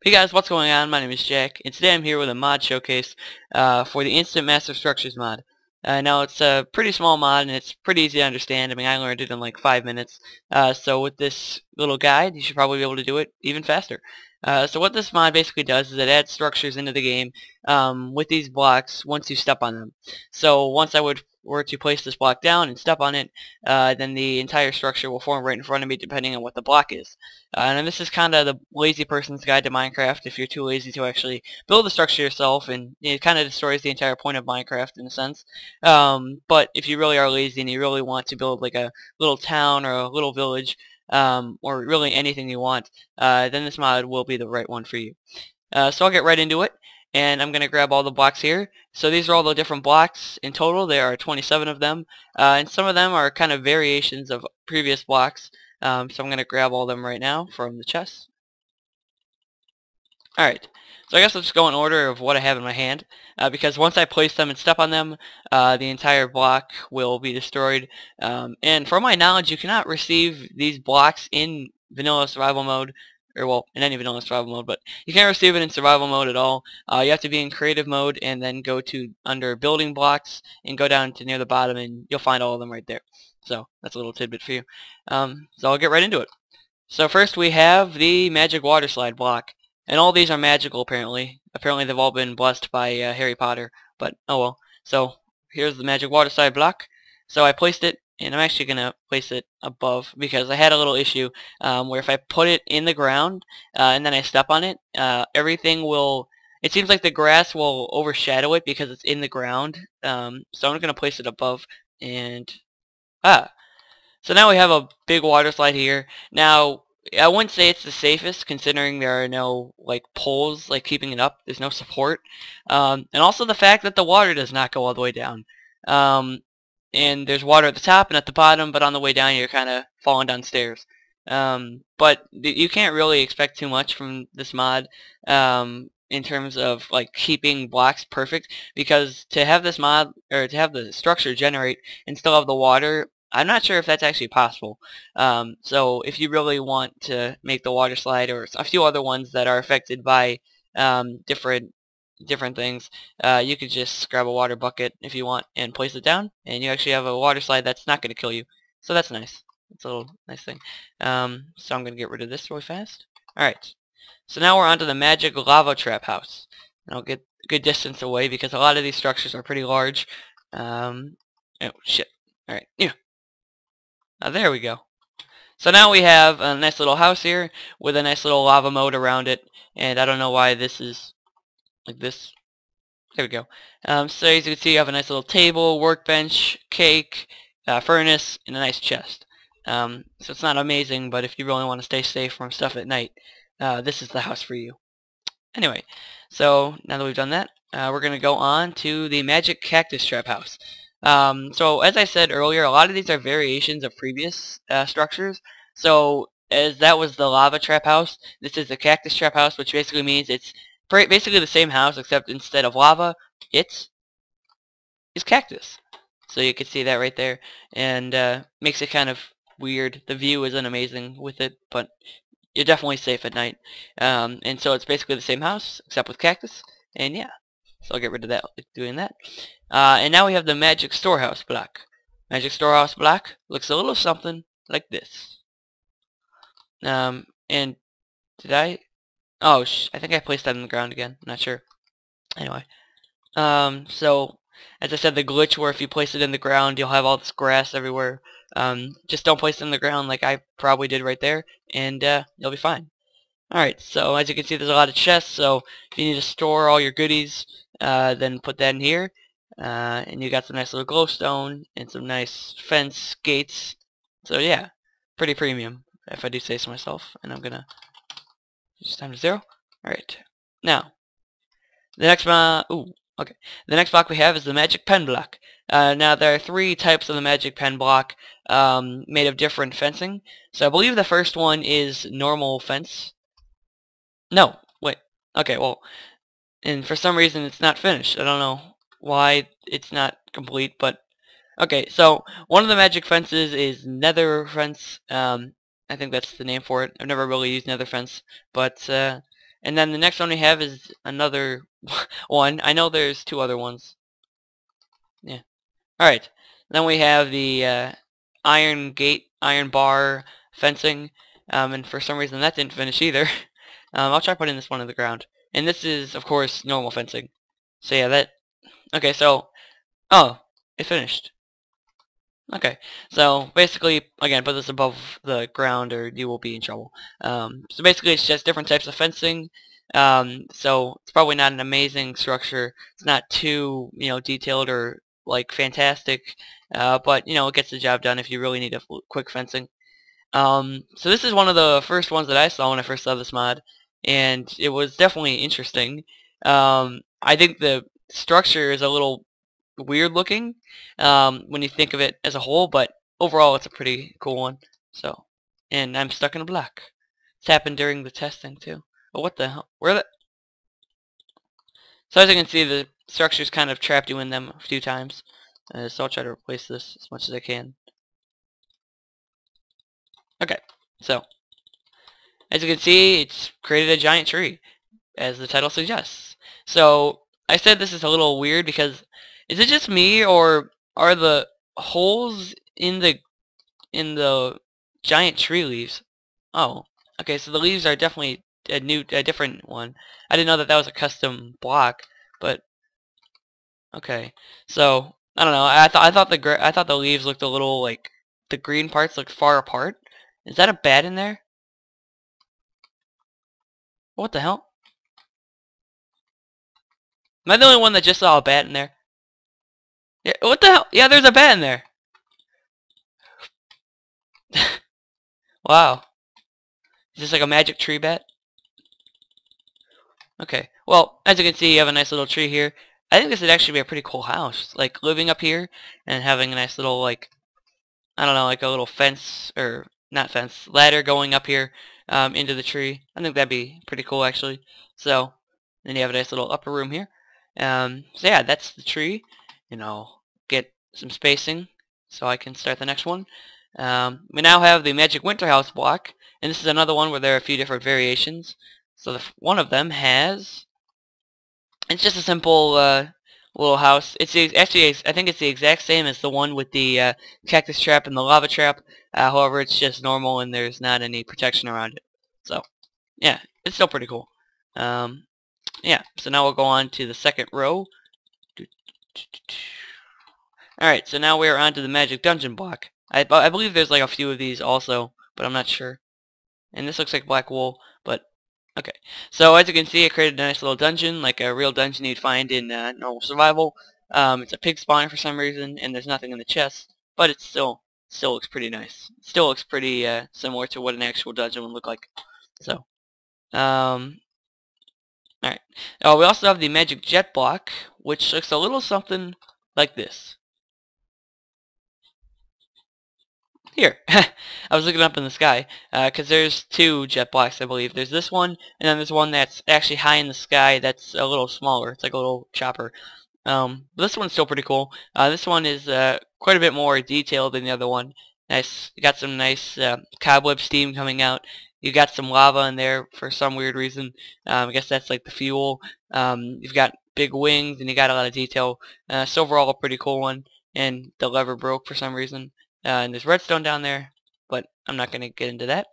Hey guys, what's going on? My name is Jack, and today I'm here with a mod showcase for the Instant Massive Structures mod. Now it's a pretty small mod and it's pretty easy to understand. I mean, I learned it in like 5 minutes. So with this little guide, you should probably be able to do it even faster. So what this mod basically does is it adds structures into the game with these blocks once you step on them. So once I were to place this block down and step on it, then the entire structure will form right in front of me depending on what the block is. And this is kind of the lazy person's guide to Minecraft if you're too lazy to actually build the structure yourself, and it kind of destroys the entire point of Minecraft in a sense. But if you really are lazy and you really want to build like a little town or a little village, or really anything you want, then this mod will be the right one for you. So I'll get right into it, and I'm going to grab all the blocks here. So these are all the different blocks. In total, there are 27 of them, and some of them are kind of variations of previous blocks. So I'm going to grab all of them right now from the chest. Alright, so I guess I'll just go in order of what I have in my hand, because once I place them and step on them, the entire block will be destroyed. And from my knowledge, you cannot receive these blocks in vanilla survival mode, or well, in any vanilla survival mode, but you can't receive it in survival mode at all. You have to be in creative mode and then go to under building blocks and go down to near the bottom and you'll find all of them right there. So that's a little tidbit for you. So I'll get right into it. So first we have the magic water slide block. And all these are magical apparently. Apparently they've all been blessed by Harry Potter. But oh well. So here's the magic water slide block. So I placed it, and I'm actually going to place it above because I had a little issue where if I put it in the ground and then I step on it, everything will... It seems like the grass will overshadow it because it's in the ground. So I'm going to place it above. And... So now we have a big water slide here. Now, I wouldn't say it's the safest considering there are no like poles like keeping it up. There's no support. And also the fact that the water does not go all the way down. And there's water at the top and at the bottom, but on the way down you're kind of falling downstairs. But you can't really expect too much from this mod in terms of like keeping blocks perfect, because to have this mod, or to have the structure generate and still have the water, I'm not sure if that's actually possible. So if you really want to make the water slide, or a few other ones that are affected by different things, you could just grab a water bucket if you want and place it down, and you actually have a water slide that's not going to kill you. So that's nice. It's a little nice thing. So I'm going to get rid of this really fast. Alright. So now we're onto the magic lava trap house. And I'll get a good distance away because a lot of these structures are pretty large. Oh, shit. Alright. Yeah. There we go. So now we have a nice little house here with a nice little lava moat around it. And I don't know why this is like this. There we go. So as you can see, you have a nice little table, workbench, cake, furnace, and a nice chest. So it's not amazing, but if you really want to stay safe from stuff at night, this is the house for you. Anyway, so now that we've done that, we're going to go on to the magic cactus trap house. So as I said earlier, a lot of these are variations of previous structures. So as that was the lava trap house, this is the cactus trap house, which basically means it's basically the same house, except instead of lava, it is cactus. So you can see that right there, and makes it kind of weird. The view isn't amazing with it, but you're definitely safe at night. And so it's basically the same house, except with cactus, and yeah. So I'll get rid of that, doing that. And now we have the magic storehouse block. Magic storehouse block looks a little something like this. And did I? Oh, I think I placed that on the ground again. I'm not sure. Anyway. So, as I said, the glitch where if you place it in the ground, you'll have all this grass everywhere. Just don't place it in the ground like I probably did right there, and you'll be fine. Alright, so as you can see, there's a lot of chests, so if you need to store all your goodies, then put that in here. And you got some nice little glowstone and some nice fence gates. So yeah, pretty premium, if I do say so myself. And I'm gonna just time to 0. Alright, now the next the next block we have is the magic pen block. Now there are 3 types of the magic pen block made of different fencing. So I believe the first one is normal fence. No, wait. Okay, well, and for some reason it's not finished. I don't know why it's not complete, but okay. So one of the magic fences is nether fence. I think that's the name for it. I've never really used nether fence, but And then the next one we have is another one. I know there's two other ones. Yeah. Alright. Then we have the iron gate, iron bar fencing. And for some reason that didn't finish either. I'll try putting this one in the ground. And this is, of course, normal fencing. So yeah, that... Okay, so... Oh, it finished. Okay, so basically, again, put this above the ground or you will be in trouble. So basically it's just different types of fencing. So it's probably not an amazing structure. It's not too, detailed or like fantastic, but it gets the job done if you really need a quick fencing. So this is one of the first ones that I saw when I first saw this mod, and it was definitely interesting. I think the structure is a little weird looking when you think of it as a whole, but overall it's a pretty cool one. So, and I'm stuck in a block. It's happened during the testing too. Oh, what the hell? Where the... So as you can see, the structure's kind of trapped you in them a few times. So I'll try to replace this as much as I can. Okay, so as you can see, it's created a giant tree, as the title suggests. So I said this is a little weird because is it just me, or are the holes in the giant tree leaves? Oh, okay, so the leaves are definitely a different one. I didn't know that was a custom block, but okay. So I don't know. I thought the leaves looked a little like the green parts looked far apart. Is that a bat in there? What the hell? Am I the only one that just saw a bat in there? Yeah, what the hell? Yeah, there's a bat in there. Wow. Is this like a magic tree bat? Okay. Well, as you can see, you have a nice little tree here. I think this would actually be a pretty cool house. Like, living up here and having a nice little, like, I don't know, like a little fence, or not fence, ladder going up here into the tree. I think that'd be pretty cool, actually. So, then you have a nice little upper room here. So yeah, that's the tree. Get some spacing so I can start the next one. We now have the Magic Winter House block, and this is another one where there are a few different variations. So one of them has, it's just a simple little house. Actually, I think it's the exact same as the one with the cactus trap and the lava trap. However, it's just normal and there's not any protection around it. So, yeah, it's still pretty cool. Yeah, so now we'll go on to the second row. Alright, so now we're on to the Magic Dungeon block. I believe there's like a few of these also, but I'm not sure. And this looks like black wool, but okay. So as you can see, I created a nice little dungeon, like a real dungeon you'd find in normal survival. It's a pig spawn for some reason, and there's nothing in the chest, but it still looks pretty nice. It still looks pretty similar to what an actual dungeon would look like. So, alright. We also have the Magic Jet block, which looks a little something like this. Here. I was looking up in the sky, because there's two jet blocks, I believe. There's this one, and then there's one that's actually high in the sky that's a little smaller. It's like a little chopper. This one's still pretty cool. This one is quite a bit more detailed than the other one. Nice. You got some nice cobweb steam coming out. You got some lava in there for some weird reason. I guess that's like the fuel. You've got big wings, and you got a lot of detail. So overall, a pretty cool one. And the lever broke for some reason. And there's redstone down there, but I'm not going to get into that.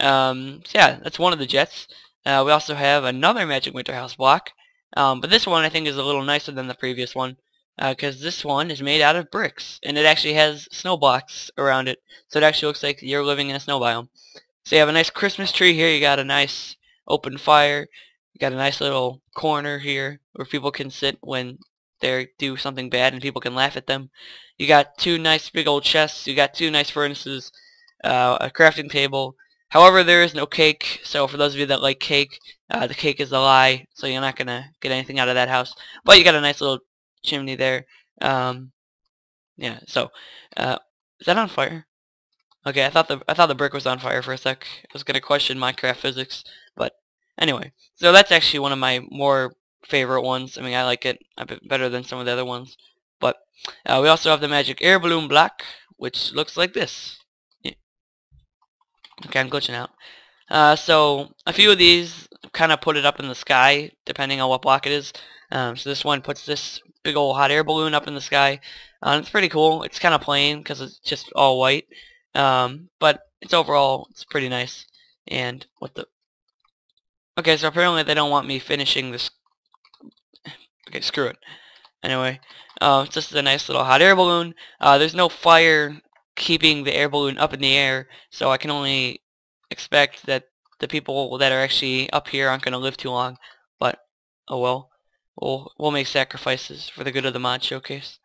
So yeah, that's one of the jets. We also have another Magic Winter House block, but this one I think is a little nicer than the previous one, because this one is made out of bricks, and it actually has snow blocks around it, so it actually looks like you're living in a snow biome. So you have a nice Christmas tree here, you got a nice open fire, you got a nice little corner here where people can sit when they do something bad and people can laugh at them. You got two nice big old chests, you got two nice furnaces, a crafting table. However, there is no cake, so for those of you that like cake, the cake is a lie, so you're not going to get anything out of that house. But you got a nice little chimney there. Yeah, so, is that on fire? Okay, I thought the brick was on fire for a sec. I was going to question Minecraft physics, but anyway. So that's actually one of my more favorite ones. I mean, I like it a bit better than some of the other ones. But we also have the Magic Air Balloon block, which looks like this. Yeah. Okay, I'm glitching out. So a few of these kind of put it up in the sky, depending on what block it is. So this one puts this big old hot air balloon up in the sky. It's pretty cool. It's kind of plain because it's just all white. But it's overall, it's pretty nice. And what the... Okay, so apparently they don't want me finishing this. Okay, screw it. Anyway, it's just a nice little hot air balloon. There's no fire keeping the air balloon up in the air, so I can only expect that the people that are actually up here aren't going to live too long. But, oh well. We'll make sacrifices for the good of the mod showcase.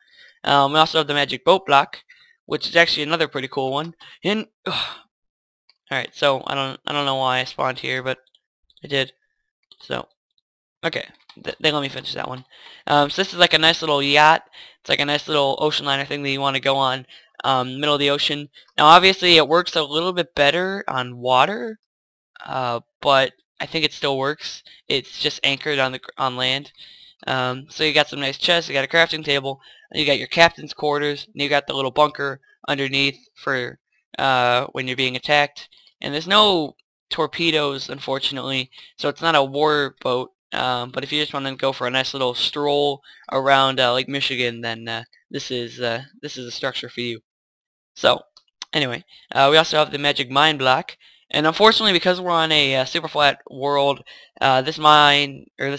We also have the magic boat block, which is actually another pretty cool one. And alright, so I don't know why I spawned here, but I did. So okay, they let me finish that one. So this is like a nice little yacht. It's like a nice little ocean liner thing that you want to go on, middle of the ocean. Now obviously it works a little bit better on water, but I think it still works. It's just anchored on land. So you got some nice chests, you got a crafting table, and you got your captain's quarters, and you got the little bunker underneath for when you're being attacked. And there's no torpedoes, unfortunately, so it's not a war boat. But if you just want to go for a nice little stroll around Lake Michigan, then this is a structure for you. So anyway, we also have the magic mine block. And unfortunately, because we're on a super flat world, this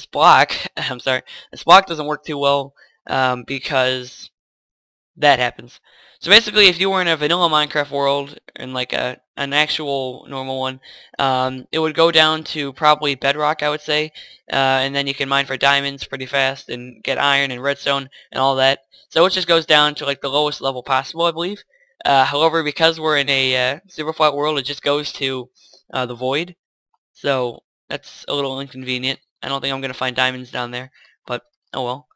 block, I'm sorry, this block doesn't work too well because that happens. So basically, if you were in a vanilla Minecraft world, in like an actual normal one, it would go down to probably bedrock, I would say, and then you can mine for diamonds pretty fast and get iron and redstone and all that. So it just goes down to like the lowest level possible, I believe. However, because we're in a super flat world, it just goes to the void. So that's a little inconvenient. I don't think I'm going to find diamonds down there, but oh well.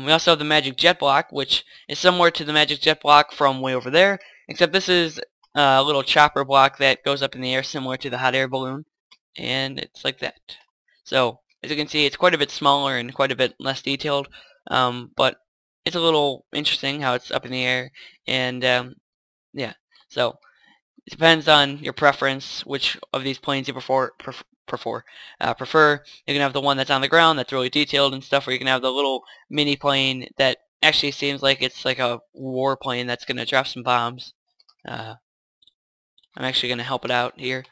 We also have the magic jet block, which is similar to the magic jet block from way over there, except this is a little chopper block that goes up in the air, similar to the hot air balloon, and it's like that. So as you can see, it's quite a bit smaller and quite a bit less detailed, but it's a little interesting how it's up in the air, and yeah, so it depends on your preference which of these planes you prefer. You can have the one that's on the ground that's really detailed and stuff, or you can have the little mini plane that actually seems like it's like a war plane that's going to drop some bombs. I'm actually going to help it out here.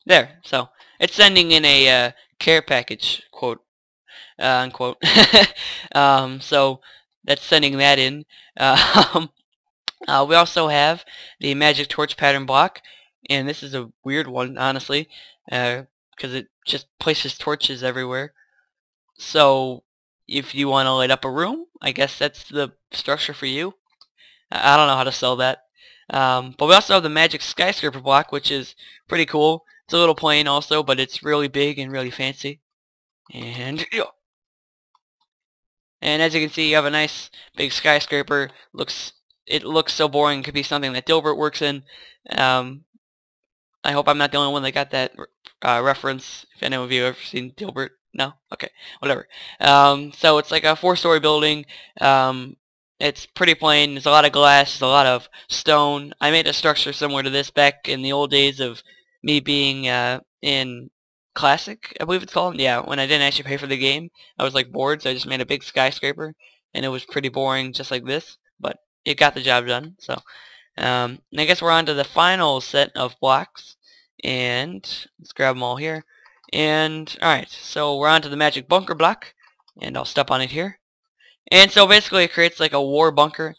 There, so it's sending in a care package, quote unquote. So that's sending that in. We also have the magic torch pattern block, and this is a weird one, honestly, because it just places torches everywhere. So if you want to light up a room, I guess that's the structure for you. I don't know how to sell that. But we also have the magic skyscraper block, which is pretty cool. It's a little plain also, but it's really big and really fancy. And as you can see, you have a nice big skyscraper. It looks so boring. It could be something that Dilbert works in. I hope I'm not the only one that got that reference. If any of you have ever seen Dilbert, no? Okay, whatever. So it's like a 4-story building. It's pretty plain. There's a lot of glass. There's a lot of stone. I made a structure similar to this back in the old days of me being in Classic, I believe it's called. Yeah, when I didn't actually pay for the game, I was like bored, so I just made a big skyscraper, and it was pretty boring, just like this, but it got the job done. So I guess we're on to the final set of blocks, and let's grab them all here. And alright, so we're on to the magic bunker block, and I'll step on it here. And so basically it creates like a war bunker.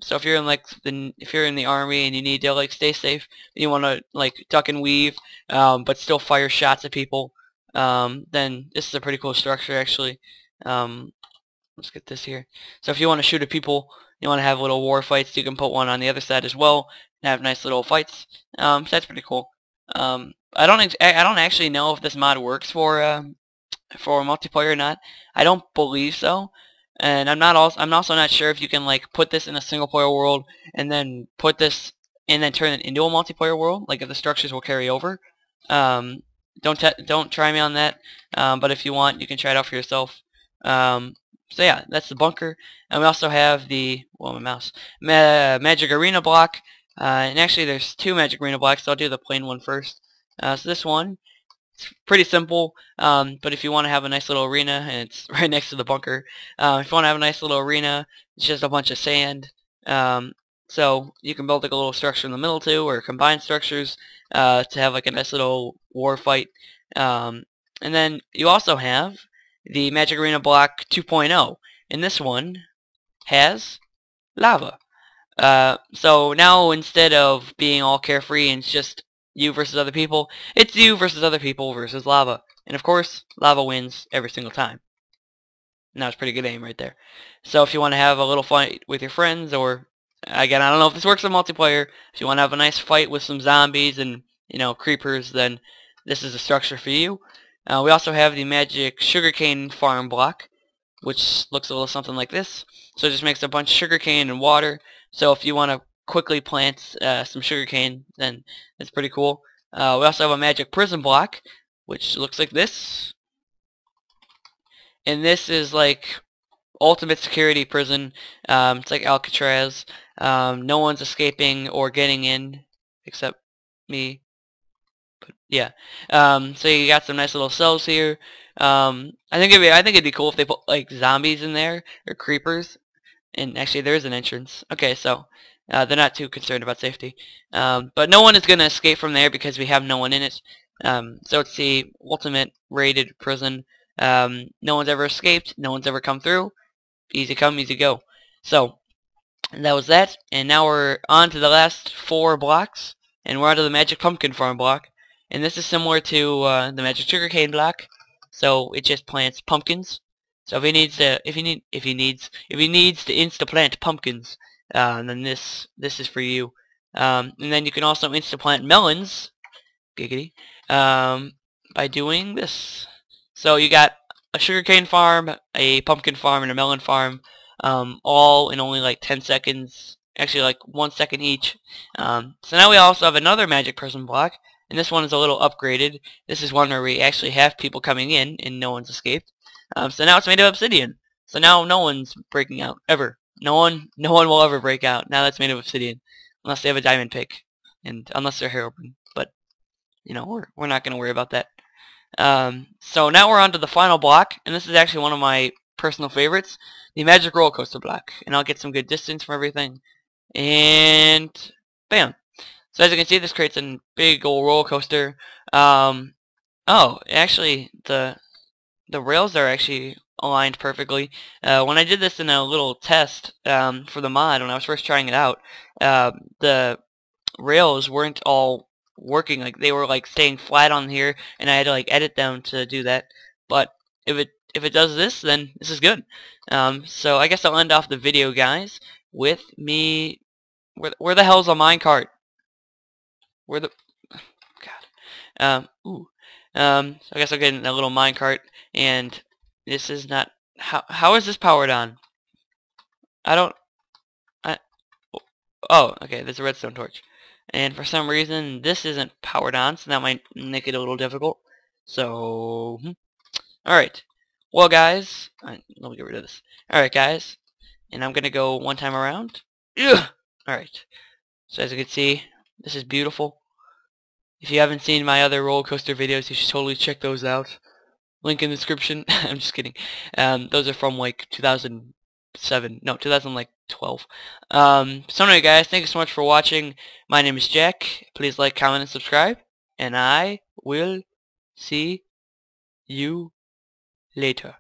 So if you're in if you're in the army and you need to like stay safe, you want to like duck and weave, but still fire shots at people, then this is a pretty cool structure actually. Let's get this here. So if you want to shoot at people, you want to have little war fights, you can put one on the other side as well and have nice little fights. So that's pretty cool. I don't actually know if this mod works for multiplayer or not. I don't believe so. And I'm also not sure if you can like put this in a single player world and then put this and then turn it into a multiplayer world, like if the structures will carry over. Don't try me on that. But if you want, you can try it out for yourself. So yeah, that's the bunker. And we also have the magic arena block, And actually there's two magic arena blocks, so I'll do the plain one first. So this one, it's pretty simple, but if you want to have a nice little arena, and it's right next to the bunker, if you want to have a nice little arena, it's just a bunch of sand. So you can build like a little structure in the middle too, or combine structures to have like a nice little war fight. And then you also have the Magic Arena Block 2.0, and this one has lava. So now instead of being all carefree and it's just you versus other people, it's you versus other people versus lava. And of course, lava wins every single time. And that was pretty good aim right there. So if you want to have a little fight with your friends, or again, I don't know if this works in multiplayer, if you want to have a nice fight with some zombies and, you know, creepers, then this is a structure for you. We also have the magic sugarcane farm block, which looks a little something like this. So it just makes a bunch of sugarcane and water. So if you want to quickly plant some sugarcane, then it's pretty cool. We also have a magic prison block, which looks like this. And this is like ultimate security prison. It's like Alcatraz. No one's escaping or getting in except me. But yeah. So you got some nice little cells here. I think it'd be cool if they put like zombies in there or creepers. And actually, there is an entrance. Okay, so they're not too concerned about safety. But no one is gonna escape from there because we have no one in it. So it's the ultimate rated prison. No one's ever escaped. No one's ever come through. Easy come, easy go. So that was that, and now we're on to the last 4 blocks, and we're on to the magic pumpkin farm block. And this is similar to the magic sugarcane block. So it just plants pumpkins. So if he needs to insta plant pumpkins, then this is for you. And then you can also insta plant melons, giggity, by doing this. So you got a sugarcane farm, a pumpkin farm, and a melon farm, all in only like 10 seconds, actually like 1 second each. So now we also have another magic prison block, and this one is a little upgraded. This is one where we actually have people coming in and no one's escaped. So now it's made of obsidian. So now no one's breaking out, ever. No one will ever break out. Now that's made of obsidian. Unless they have a diamond pick. And unless they're Herobrine. But, you know, we're not going to worry about that. So now we're on to the final block. And this is actually one of my personal favorites. The magic roller coaster block. And I'll get some good distance from everything. And, bam. So as you can see, this creates a big old roller coaster. Oh, actually, the rails are actually aligned perfectly. When I did this in a little test for the mod, when I was first trying it out, the rails weren't all working. Like they were like staying flat on here, and I had to like edit them to do that. But if it does this, then this is good. So I guess I'll end off the video, guys, with me. Where the hell's a minecart? Where the God? Ooh. So I guess I'll get in a little minecart, and this is not how is this powered on? Oh, okay, there's a redstone torch. And for some reason this isn't powered on, so that might make it a little difficult. So alright. Well guys, let me get rid of this. Alright guys, and I'm gonna go one time around. Alright. So as you can see, this is beautiful. If you haven't seen my other roller coaster videos, you should totally check those out. Link in the description. I'm just kidding. Those are from like 2007. No, 2012. So anyway, guys, thank you so much for watching. My name is Jack. Please like, comment, and subscribe. And I will see you later.